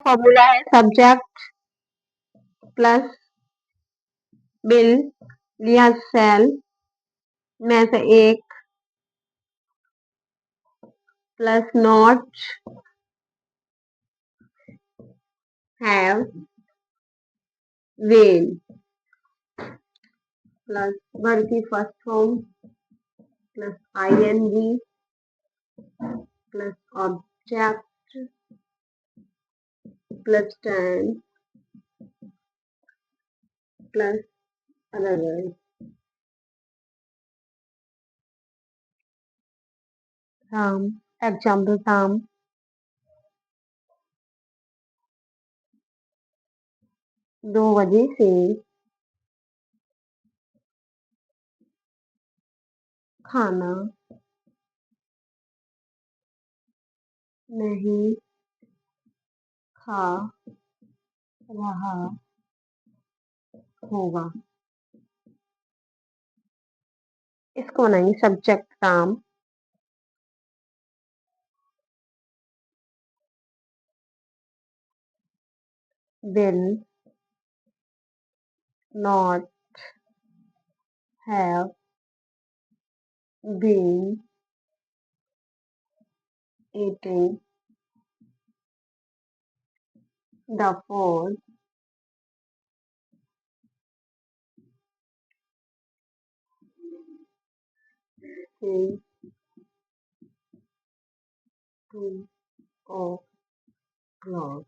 Formula है subject plus will लिया shall में से एक plus not have been plus verb की first form plus ING plus object plus tense plus other Ram example Ram 2 बजे से खाना नहीं खा रहा होगा। इसको बनाएंगे subject Ram will not have been eating the food since 2 o'clock.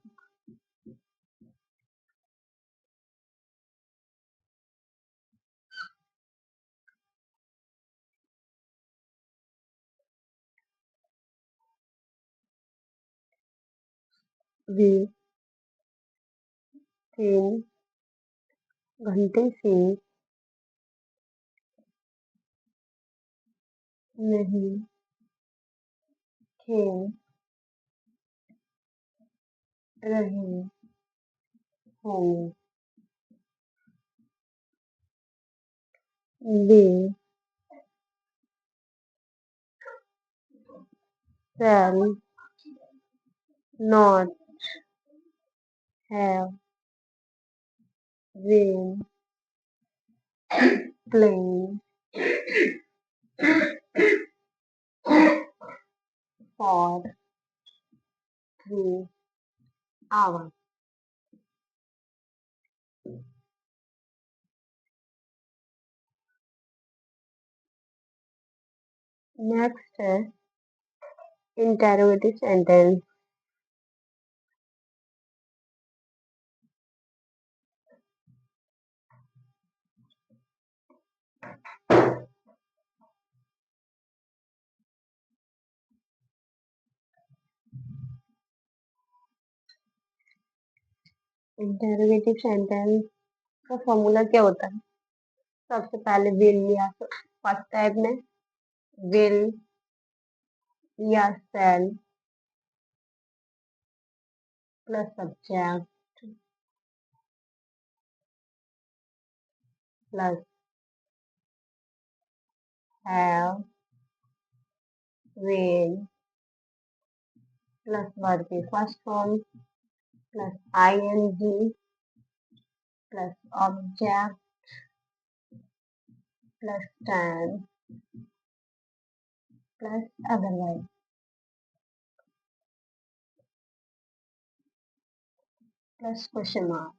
वे 3 घंटे से नहीं खेल रहे होंगे। वे shall not have been playing for 3 hours. Next है interrogative sentence. इंटरोगेटिव सेंटेंस का फॉर्मूला क्या होता है? सबसे पहले विल लिया फर्स्ट टाइप में विल या shall plus subject plus have will plus verb की first form plus ING plus object plus tense plus otherwise plus question mark.